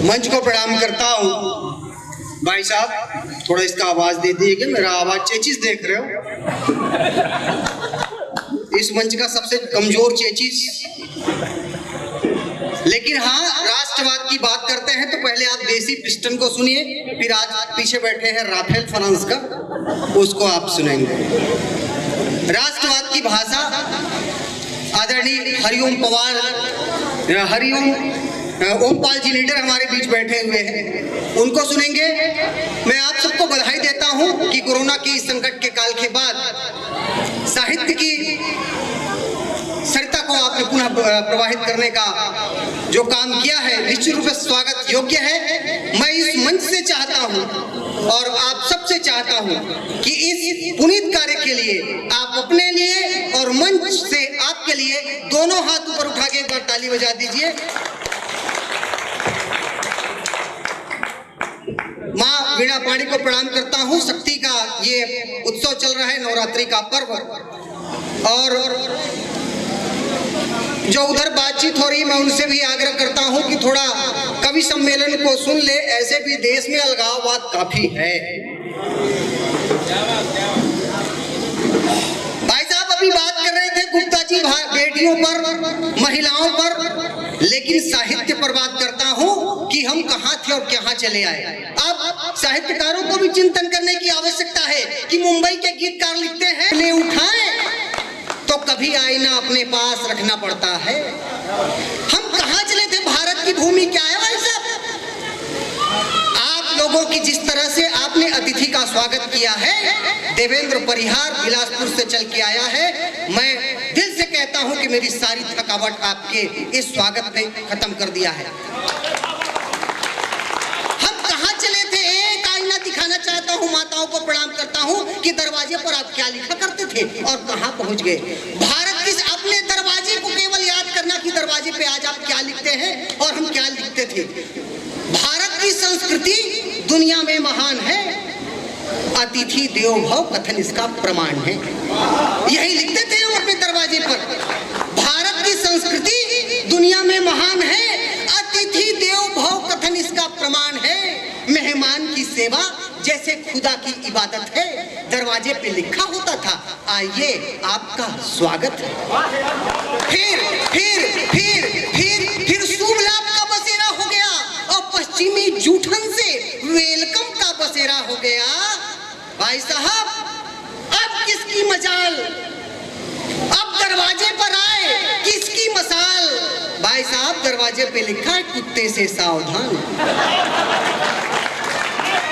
मंच को प्रणाम करता हूँ। भाई साहब थोड़ा इसका आवाज दे दीजिए, मेरा आवाज चेचिस देख रहे हो, इस मंच का सबसे कमजोर चेचिस। लेकिन हाँ, राष्ट्रवाद की बात करते हैं तो पहले आप देसी पिस्टन को सुनिए, फिर आज पीछे बैठे हैं राफेल फ्रांस का, उसको आप सुनेंगे। राष्ट्रवाद की भाषा आदरणीय हरिओम पवार, हरिओम ओमपाल जी लीडर हमारे बीच बैठे हुए हैं, उनको सुनेंगे। मैं आप सबको बधाई देता हूं कि कोरोना की संकट के काल के बाद साहित्य की सरिता को आपने पुनः प्रवाहित करने का जो काम किया है निश्चित रूप से स्वागत योग्य है। मैं इस मंच से चाहता हूं और आप सबसे चाहता हूं कि इस पुनीत कार्य के लिए आप अपने लिए और मंच से आपके लिए दोनों हाथ ऊपर उठा के एक बार ताली बजा दीजिए। माँ वीणा पाणी को प्रणाम करता हूँ। शक्ति का ये उत्सव चल रहा है, नवरात्रि का पर्व, और जो उधर बातचीत हो रही है मैं उनसे भी आग्रह करता हूँ कि थोड़ा कवि सम्मेलन को सुन ले, ऐसे भी देश में अलगाववाद काफी है। भाई साहब अभी बात कर रहे थे गुप्ता जी बेटियों पर, महिलाओं पर, लेकिन साहित्य पर बात करता हूँ कि हम कहाँ थे और कहाँ चले आए। अब साहित्यकारों को भी चिंतन करने की आवश्यकता है कि मुंबई के गीतकार लिखते हैं, ले उठाएं तो कभी आईना अपने पास रखना पड़ता है। हम कहाँ चले थे, भारत की भूमि क्या है भाई साहब? आप लोगों की जिस तरह से आपने अतिथि का स्वागत किया है, देवेंद्र परिहार बिलासपुर से चल के आया है, मैं दिल से कहता हूं कि मेरी सारी थकावट आपके इस स्वागत ने खत्म कर दिया है। हम कहाँ चले थे, एक आईना दिखाना चाहता हूं, माताओं को प्रणाम करता हूं कि दरवाजे पर आप क्या लिखा करते थे और कहां पहुंच गए। भारत की अपने दरवाजे को केवल याद करना कि दरवाजे पे आज आप क्या लिखते हैं और हम क्या लिखते थे। भारत की संस्कृति दुनिया में महान है, अतिथि देवो भव कथन इसका प्रमाण है। यही लिखते थे हम अपने दरवाजे पर, भारत की संस्कृति दुनिया में महान है, अतिथि देवो भव कथन इसका प्रमाण है। मेहमान की सेवा जैसे खुदा की इबादत है, दरवाजे पे लिखा होता था आइए आपका स्वागत है। फिर शुभ लाभ का बसेरा हो गया और पश्चिमी जूठन से वेलकम का बसेरा हो गया। भाई साहब अब किसकी मजाल, अब दरवाजे पर आए किसकी मसाल। भाई साहब दरवाजे पे लिखा है कुत्ते से सावधान।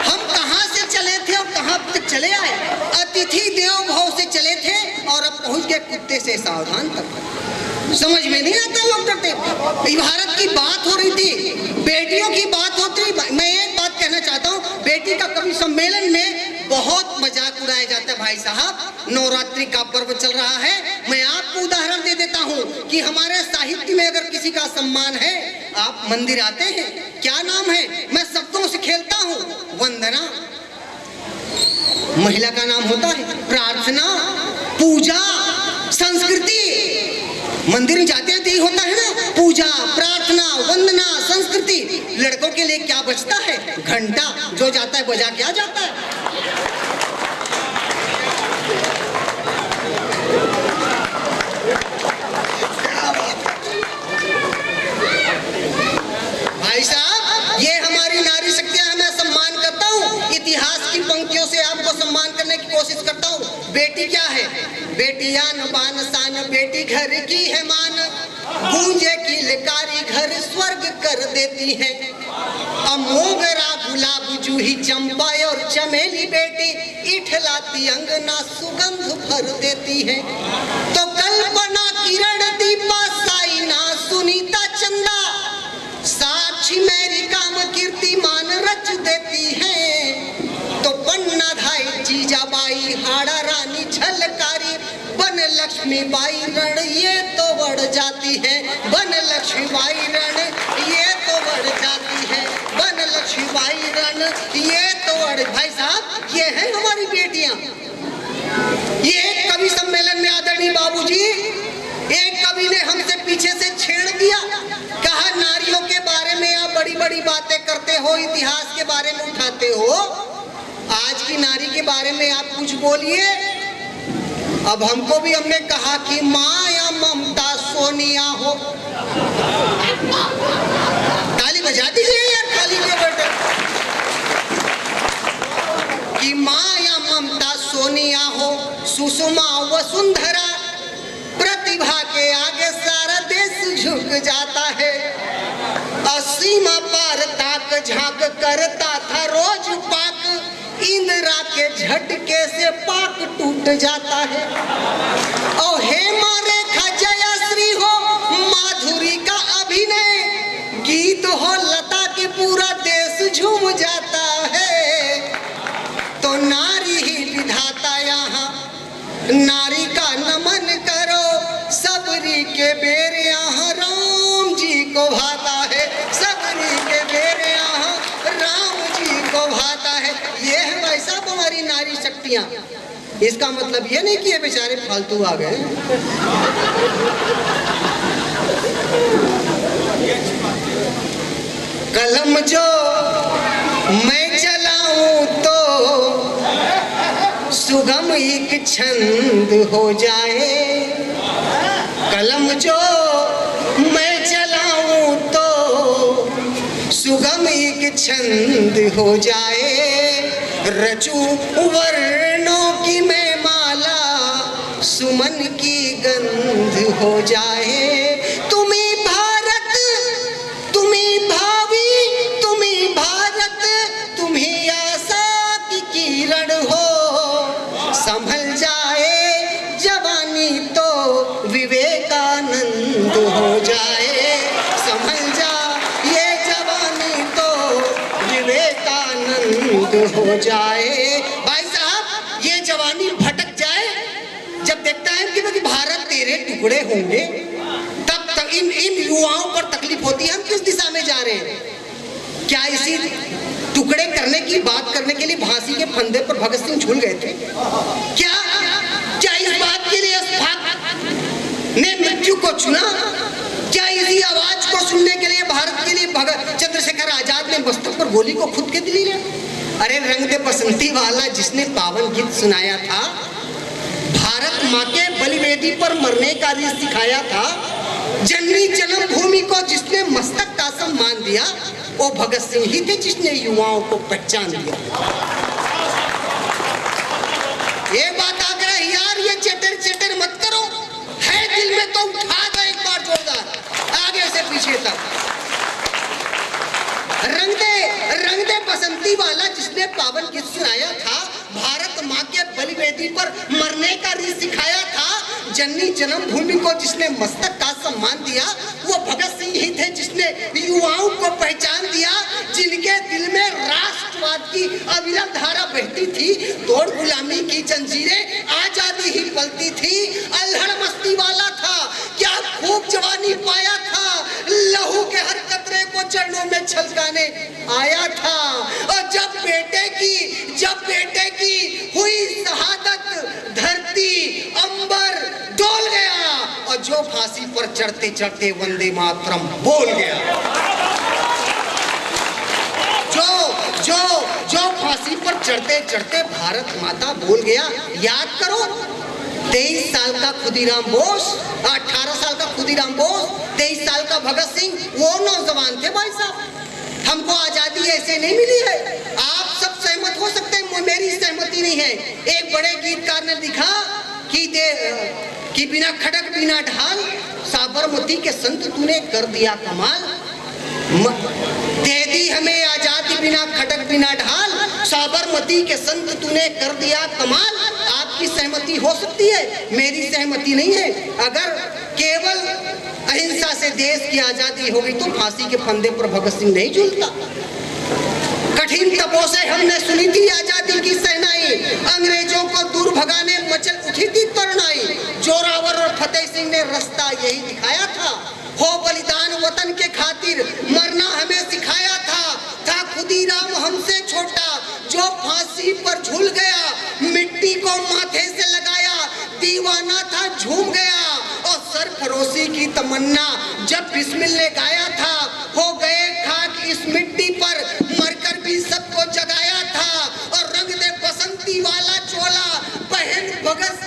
हम कहां से चले थे और कहां तक चले आए, अतिथि देवो भव से चले थे और अब पहुंच गए कुत्ते से सावधान तक। समझ में नहीं आता लोग डरते। भारत की बात हो रही थी, बेटियों की बात होती। मैं एक बात कहना चाहता हूँ, बेटी का कवि सम्मेलन में बहुत मजाक उड़ाया जाता है। भाई साहब नवरात्रि का पर्व चल रहा है, मैं आपको उदाहरण दे देता हूँ कि हमारे साहित्य में अगर किसी का सम्मान है, आप मंदिर आते हैं, क्या नाम है, मैं शब्दों से खेलता हूँ, वंदना। महिला का नाम होता है प्रार्थना, पूजा, संस्कृति। मंदिर में जाते हैं तो यही होता है ना, पूजा, प्रार्थना, वंदना, संस्कृति। लड़कों के लिए क्या बचता है, घंटा, जो जाता है बजा के आ जाता है। भाई साहब ये हमारी नारी शक्तियां है, मैं सम्मान करता हूँ, इतिहास की पंक्तियों से आपको सम्मान करने की कोशिश करता हूँ। बेटी क्या है, बेटी आन बान शान, बेटी घर की है मान, गूंजे की लिकारी घर स्वर्ग कर देती है। मोगरा गुलाब जूही चंपा और चमेली बेटी इठलाती अंगना सुगंध भर देती है। तो कल्पना किरण दीपा साइना सुनीता चंदा, साक्षी मेरी काम कीर्तिमान रच देती है। तो पन्ना धाई जीजाबाई हाड़ा रानी झलकारी, बन लक्ष्मी बाई रण ये तो बढ़ जाती है, बन लक्ष्मी बाई रण ये तो बढ़ जाती है, बन लक्ष्मी बाई रण ये तो बढ़। भाई साहब ये है हमारी बेटियां। ये कवि सम्मेलन में आदरणीय बाबूजी, एक कवि ने हमसे पीछे से छेड़ दिया, कहा नारियों के बारे में आप बड़ी बड़ी बातें करते हो, इतिहास के बारे में उठाते हो, आज की नारी के बारे में आप कुछ बोलिए। अब हमको भी हमने कहा कि माँ या ममता सोनिया हो। ताली बजा दीजिए यार, खाली क्यों बैठे? कि माँ या ममता सोनिया हो, सुषमा वसुंधरा, प्रतिभा के आगे सारा देश झुक जाता है। असीमा पार ताक झांक करता था रोज पाक, इंदिरा के झटके से पाक टूट जाता है। और हेमा रेखा जयश्री हो, माधुरी का अभिनय, गीत हो लता के पूरा देश झूम जाता है। तो नारी ही विधाता यहाँ, नारी का नमन करो, सबरी के बेर यहाँ राम जी को भाता है, सबरी के बेर यहाँ राम जी को भाता है। ये है भाई साहब हमारी नारी शक्तियाँ। इसका मतलब ये नहीं कि ये बेचारे फालतू आ गए। कलम जो मैं चलाऊं तो सुगम एक छंद हो जाए। कलम जो मैं चलाऊं तो सुगम एक छंद हो जाए। रचू वर्णों की मैं माला, सुमन की गंध हो जाए। तुम्ही भारत, तुम्ही भावी, तुम्ही भारत, तुम्ही आशा की किरण हो। संभल जाए जवानी तो विवेकानंद हो जाए। संभल जा ये जवानी तो विवेकानंद हो जाए। भाई साहब ये जवानी भटक जाए, जब देखता है कि भारत तेरे टुकड़े होंगे, तब तक इन युवाओं पर तकलीफ होती है। हम किस दिशा में जा रहे हैं? क्या इसी टुकड़े करने की बात करने के लिए फांसी के फंदे पर भगत सिंह झूल गए थे? क्या क्या इस बात के लिए अशफाक ने मृत्यु को चुना? क्या इसी आवाज को सुनने के लिए भारत के लिए भगत चंद्रशेखर आजाद ने मस्तक पर गोली को खुद के दिली ले? अरे रंग दे बसंती वाला जिसने पावन गीत सुनाया था, भारत माँ के बलिवेदी पर मरने का रीत सिखाया था, जननी जन्मभूमि को जिसने मस्तक का सम्मान दिया, वो भगत सिंह ही थे जिसने युवाओं को पहचान दिया। ये बात आग्रह यार, ये चटर चटर मत करो, है दिल में तो उठा दो एक बार जोरदार, आगे से पीछे तक। रंग दे बसंती वाला जिसने पावन गीत सुनाया था, भारत माँ के बलिवेदी पर मरने का रीत सिखाया था, जननी जन्मभूमि को जिसने मस्तक का सम्मान दिया, वो भगत सिंह ही थे जिसने युवाओं को पहचान दिया, जिनके दिल में राष्ट्रवाद की अविरल धारा बहती थी, तोड़ गुलामी की जंजीरें आजादी ही पलती थी। अल्हड़ मस्ती वाला था, क्या खूब जवानी पाया था, लहू के हर कतरे को चरणों में छलकाने आया था। और जब बेटे की हुई शहादत, धरती अंबर डोल गया, और जो फांसी पर चढ़ते चढ़ते वंदे मातरम बोल गया, जो फांसी पर चढ़ते चढ़ते भारत माता बोल गया। याद करो 23 साल का खुदीराम बोस, 18 साल का खुदीराम बोस, 23 साल का भगत सिंह, वो नौजवान थे भाई साहब। हमको आजादी ऐसे नहीं मिली है। आप सब सहमत हो सकते हैं, मेरी सहमति नहीं है। एक बड़े गीतकार ने लिखा कि बिना खड़क बिना ढाल, साबरमती के संत तूने कर दिया कमाल। दे दी हमें आजादी बिना खड़क बिना ढाल, साबरमती के संत तूने कर दिया कमाल। आपकी सहमति हो सकती है, मेरी सहमति नहीं है। अगर केवल अहिंसा से देश की आजादी हो गई तो फांसी के फंदे पर भगत सिंह नहीं झूलता। कठिन तपों से हमने सुनी थी आजादी की सहनाई, अंग्रेजों को दूर भगाने मचल उठी थी तरुणाई। जोरावर और फतेह सिंह ने रास्ता यही दिखाया था, हो बलिदान वतन के खातिर मरना हमें सिखाया था खुदीराम हमसे छोटा जो फांसी पर झूल गया, मिट्टी को माथे से लगाया, दीवाना था झूम गया। और सरफरोशी की तमन्ना जब बिस्मिल ने गाया था, हो गए खाक इस मिट्टी पर,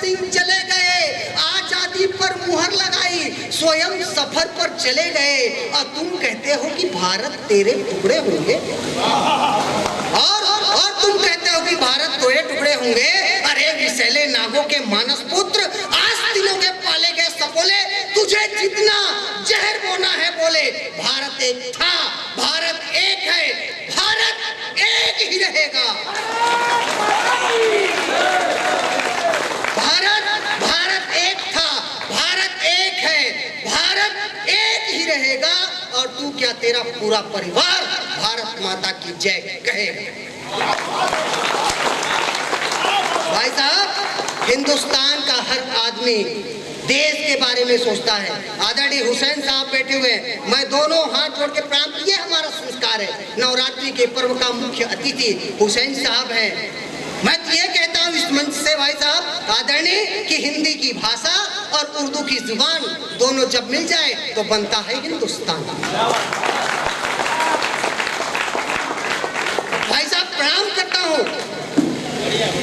सिंह चले गए, आजादी पर मुहर लगाई, स्वयं सफर पर चले गए, और तुम कहते हो कि भारत तेरे टुकड़े होंगे, और तुम कहते हो कि भारत तेरे टुकड़े होंगे। अरे विषैले नागों के मानस पुत्र, आस्तीनों के पाले गए सपोले, तुझे जितना जहर बोना है बोले। भारत एक था, भारत एक है, भारत एक ही रहेगा। भारत एक था, भारत एक है, भारत एक ही रहेगा। और तू क्या, तेरा पूरा परिवार भारत माता की जय कहेगा। भाई साहब, हिंदुस्तान का हर आदमी देश के बारे में सोचता है। आदरणीय हुसैन साहब बैठे हुए हैं, मैं दोनों हाथ जोड़ के प्रणाम, ये हमारा संस्कार है। नवरात्रि के पर्व का मुख्य अतिथि हुसैन साहब हैं। मैं ये कहता हूँ इस मंच से भाई साहब आदरणीय कि हिंदी की भाषा और उर्दू की जुबान दोनों जब मिल जाए तो बनता है हिंदुस्तान। भाई साहब प्रणाम करता हूँ।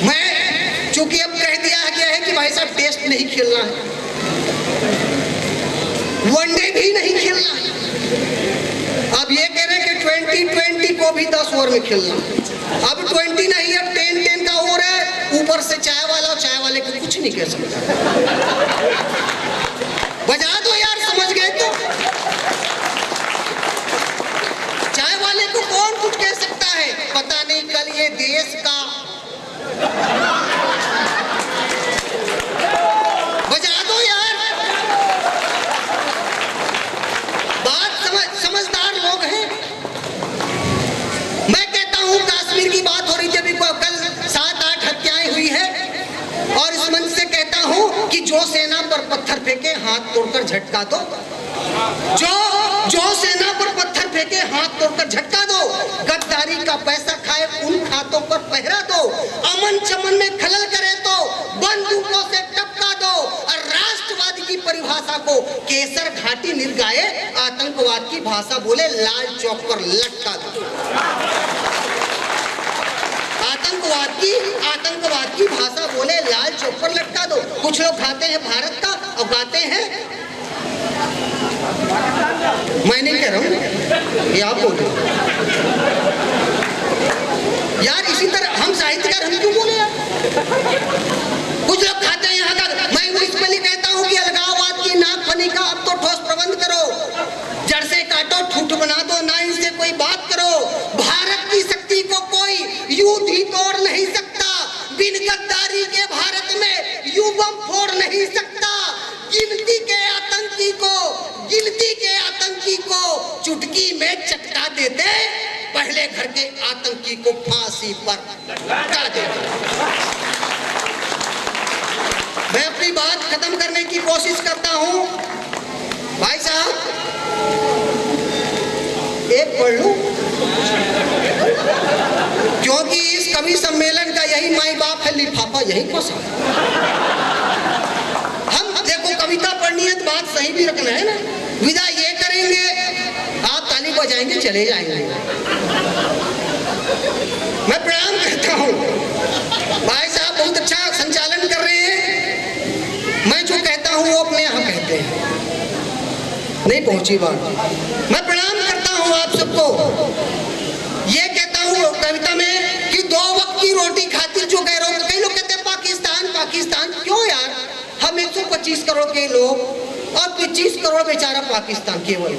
मैं चूंकि अब कह दिया गया है कि भाई साहब टेस्ट नहीं खेलना है, वनडे भी नहीं खेलना है। अब ये कह रहे हैं कि 2020 को भी 10 ओवर में खेलना। अब 20 नहीं, अब 10 का ओवर है। ऊपर से चाय वाला, और चाय वाले को कुछ नहीं कह सकता। बजा दो यार, समझ गए तो। चाय वाले को कौन कुछ कह सकता है? पता नहीं कल ये देश का बजा दो यार। बात समझदार लोग हैं। मैं कहता हूं कश्मीर की बात हो रही थी अभी, कल 7-8 हत्याएं हुई है, और इस मंच से कहता हूं कि जो सेना पर पत्थर फेंके हाथ तोड़कर झटका दो। जो सेना पर पत्थर फेंके हाथ तोड़कर झटका दो। गद्दारी का पैसा खाए उन खातों पर पहरा दो। अमन चमन में खलल करे तो बंदूकों से टपका दो। और राष्ट्रवाद की परिभाषा को केसर घाटी निर्गाए, आतंकवाद की भाषा बोले लाल चौक पर लटका दो। आतंकवाद की भाषा बोले लाल चौक पर लटका दो। कुछ लोग खाते हैं भारत का और गाते हैं, मैं नहीं कह रहा हूं, ये आप बोलो यार। इसी तरह हम साहित्यकार, हम क्यों बोले यार? कुछ लोग खाते हैं यहाँ का। मैं म्युनिसिपली कहता हूँ कि अलगाववाद की नागफनी का अब तो ठोस प्रबंध करो, जड़ से काटो, ठूठ बना दो, ना इनसे कोई बात करो। भारत की शक्ति को कोई युद्ध ही तोड़ नहीं सकता। बिन गद्दारी के भारत में यू बम फोड़ नहीं सकता। गिनती के आतंकी को चुटकी में चटका देते, पहले घर के आतंकी को फांसी पर लटका देते। मैं अपनी बात खत्म करने की कोशिश करता हूं। भाई साहब एक पढ़ लूं, क्योंकि इस कवि सम्मेलन का यही माई बाप है, लिफाफा यही फंसा। हम देखो कविता पढ़नी है तो बात सही भी रखना है ना। विदा ये करेंगे, आप ताली बजाएंगे, चले जाएंगे। मैं प्रणाम करता हूं। भाई साहब बहुत अच्छा संचालन कर रहे हैं। मैं जो कहता हूं वो अपने यहाँ कहते हैं, नहीं पहुंची बात। मैं प्रणाम करता हूं आप सबको। ये कहता हूं कविता में कि 2 वक्त की रोटी खातिर जो गैरों, कई लोग कहते हैं पाकिस्तान, क्यों यार? हम 125 करोड़ के लोग और 25 करोड़ बेचारा पाकिस्तान केवल,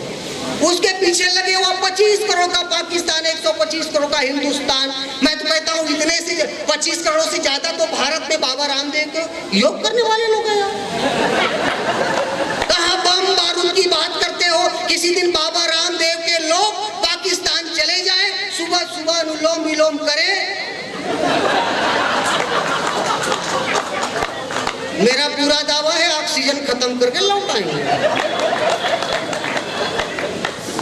उसके पीछे लगे हुआ 25 करोड़ का पाकिस्तान, 125 करोड़ का हिंदुस्तान। मैं तो कहता हूँ इतने से 25 करोड़ से ज्यादा तो भारत में बाबा रामदेव के योग करने वाले लोग हैं यार। कहाँ बम बारूद की बात करते हो? किसी दिन बाबा रामदेव के लोग पाकिस्तान चले जाए, सुबह सुबह अनुलोम विलोम करें। मेरा पूरा दावा है ऑक्सीजन खत्म करके लौट आएंगे।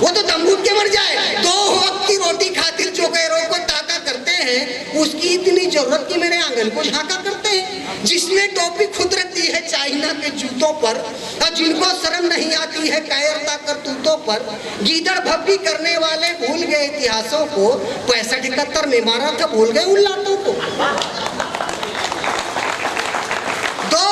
वो तो दम घुट के मर जाए। 2 वक्त की रोटी खातिर जो गैरों को ताका करते हैं, उसकी इतनी जरूरत कि मेरे आंगन को झांका करते हैं। जिसने टोपी खुद रख दी है चाइना के जूतों पर, और जिनको शर्म नहीं आती है कायरता करतूतों पर, गीदड़ भब्बी करने वाले भूल गए इतिहासों को। 65-71 में मारा था, भूल गए उन लातों को। 2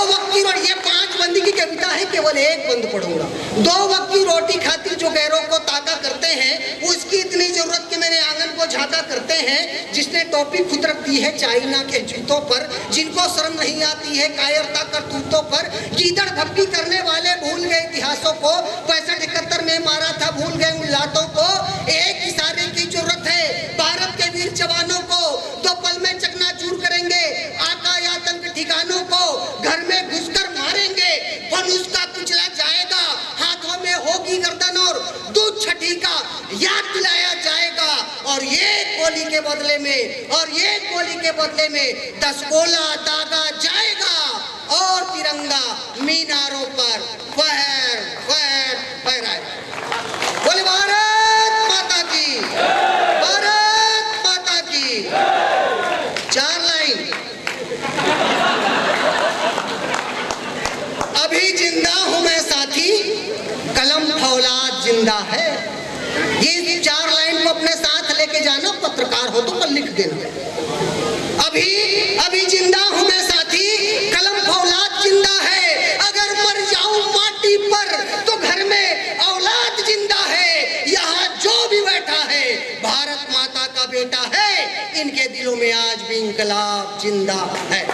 है केवल एक बंद पढ़ूंगा। 2 वक्त की रोटी खातिर जो गैरों को ताका करते हैं, उसकी इतनी जरूरत कि मेरे आंगन को झाका करते हैं। जिसने टोपी खुद रख दी है चाइना के जूतों पर, जिनको शर्म नहीं आती है कायरता करतूतों पर, गीदड़ भक्ति करने वाले भूल गए इतिहासों को, 65-71 में मारा था भूल गए उन लातों को। एक इशारे की जरूरत है भारत के वीर जवानों को, 2 पल में चकनाचूर करेंगे आका आतंक ठिकानों को। घर में घुसकर मारेंगे फनुस का कुचला जाएगा, हाथों में होगी गर्दन और दूध छठी का याद दिलाया जाएगा। और ये गोली के बदले में 10 गोला दागा जाएगा और तिरंगा मीनारों पर फहराएगा। बोले भारत माता की, भारत माता की। 4 लाइन। अभी जिंदा हूं मैं साथी, कलम फौलाद जिंदा है। ये 4 लाइन को अपने साथ लेके जाना, पत्रकार हो तो कल लिख देना। अभी जिंदा हूं मैं साथी, कलम फौलाद जिंदा है। अगर मर जाऊं माटी पर तो घर में औलाद जिंदा है। यहाँ जो भी बैठा है भारत माता का बेटा है, इनके दिलों में आज भी इंकलाब जिंदा है।